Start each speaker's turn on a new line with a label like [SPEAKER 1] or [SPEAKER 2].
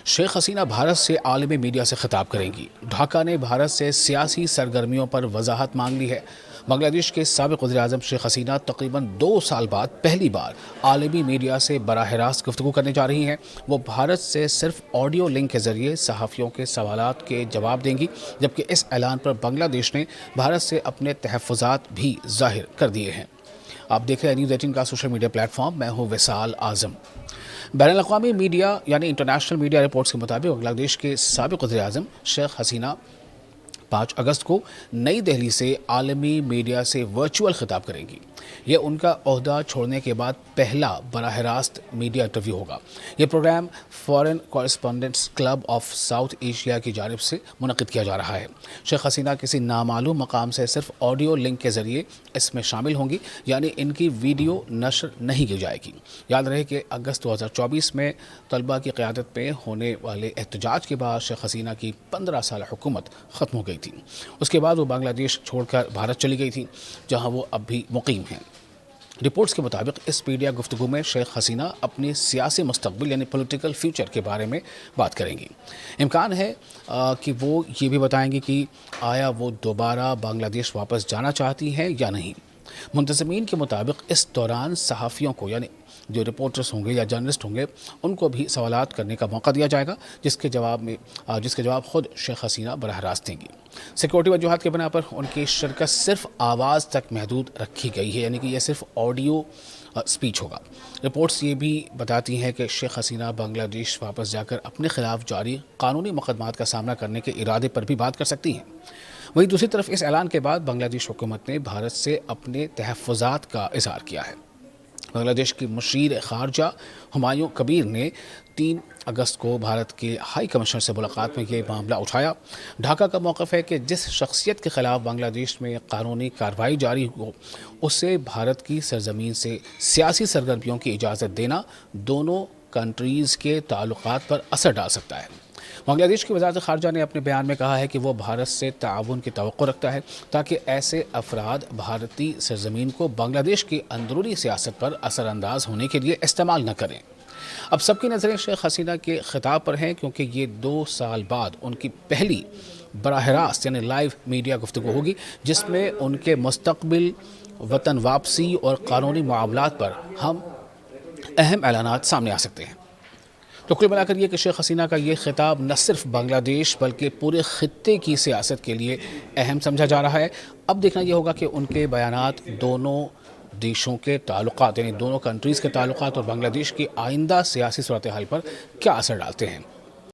[SPEAKER 1] शेख हसीना भारत से आलमी मीडिया से खिताब करेंगी। ढाका ने भारत से सियासी सरगर्मियों पर वजाहत मांग ली है। बांग्लादेश के साबिक वज़ीर-ए-आज़म शेख हसीना तकरीबन 2 साल बाद पहली बार आलमी मीडिया से बराह रास्त गुफ्तगू करने जा रही हैं। वो भारत से सिर्फ ऑडियो लिंक के ज़रिए सहाफ़ियों के सवालात के जवाब देंगी, जबकि इस ऐलान पर बांग्लादेश ने भारत से अपने तहफ़्फ़ुज़ात भी ज़ाहिर कर दिए हैं। आप देख रहे हैं न्यूज़ 18 का सोशल मीडिया प्लेटफॉर्म। मैं हूँ विसाल आज़म। बैनुल-अक़वामी मीडिया यानी इंटरनेशनल मीडिया रिपोर्ट्स के मुताबिक बांग्लादेश के साबिक़ वज़ीर-ए-आज़म शेख हसीना 5 अगस्त को नई दिल्ली से आलमी मीडिया से वर्चुअल खिताब करेंगी। यह उनका ओहदा छोड़ने के बाद पहला बराह रास्त मीडिया इंटरव्यू होगा। यह program foreign correspondents club of South Asia की जानिब से मुनक़िद किया जा रहा है। शेख हसीना किसी नामालूम मकाम से सिर्फ ऑडियो लिंक के ज़रिए इसमें शामिल होंगी, यानी इनकी वीडियो नशर नहीं की जाएगी। याद रहे कि अगस्त 2024 में तलबा की क़यादत में होने वाले एहतजाज के बाद शेख हसीना की 15 साल हुकूमत ख़त्म हो गई थी। उसके बाद वो बांग्लादेश छोड़कर भारत चली गई थी, जहां वो अब भी मुकीम हैं। रिपोर्ट्स के मुताबिक इस मीडिया गुफ्तगू में शेख हसीना अपने सियासी मुस्तक़बिल यानी पॉलिटिकल फ्यूचर के बारे में बात करेंगी। इम्कान है कि वो ये भी बताएंगी कि आया वो दोबारा बांग्लादेश वापस जाना चाहती हैं या नहीं। मुंतज़मीन के मुताबिक इस दौरान सहाफ़ियों को यानी जो रिपोर्टर्स होंगे या जर्नलिस्ट होंगे उनको भी सवालात करने का मौका दिया जाएगा, जिसके जवाब ख़ुद शेख हसीना बराह रास्त देंगी। सिक्योरिटी वजूहात के बना पर उनकी शिरकत सिर्फ आवाज़ तक महदूद रखी गई है, यानी कि यह सिर्फ ऑडियो स्पीच होगा। रिपोर्ट्स ये भी बताती हैं कि शेख हसीना बांग्लादेश वापस जाकर अपने खिलाफ जारी कानूनी मुकदमात का सामना करने के इरादे पर भी बात कर सकती हैं। वहीं दूसरी तरफ इस ऐलान के बाद बांग्लादेश हुकूमत ने भारत से अपने तहफ़्फ़ुज़ात का इज़हार किया है। बांग्लादेश की मुशीर ख़ारजा हुमायूं कबीर ने 3 अगस्त को भारत के हाई कमिश्नर से मुलाकात में ये मामला उठाया। ढाका का मौक़िफ़ है कि जिस शख्सियत के ख़िलाफ़ बांग्लादेश में कानूनी कार्रवाई जारी हो, उसे भारत की सरज़मीन से सियासी सरगर्मियों की इजाज़त देना दोनों कंट्रीज़ के ताल्लुक़ात पर असर डाल सकता है। बांग्लादेश की वज़ारत ख़ारजा ने अपने बयान में कहा है कि वो भारत से ताउन की तवक्को रखता है, ताकि ऐसे अफराद भारतीय सरज़मीन को बांग्लादेश की अंदरूनी सियासत पर असरानंदाज होने के लिए इस्तेमाल न करें। अब सबकी नज़रें शेख हसीना के ख़िताब पर हैं, क्योंकि ये 2 साल बाद उनकी पहली बराह रास्त यानी लाइव मीडिया गुफ्तगू होगी, जिसमें उनके मुस्तक़बिल, वतन वापसी और क़ानूनी मामलात पर हम अहम ऐलानात सामने आ सकते हैं। तो कुल मिलाकर ये कि शेख हसीना का ये खिताब न सिर्फ बांग्लादेश बल्कि पूरे खित्ते की सियासत के लिए अहम समझा जा रहा है। अब देखना ये होगा कि उनके बयानात दोनों देशों के ताल्लुकात यानी दोनों कंट्रीज़ के ताल्लुकात और बांग्लादेश की आइंदा सियासी सूरत हाल पर क्या असर डालते हैं।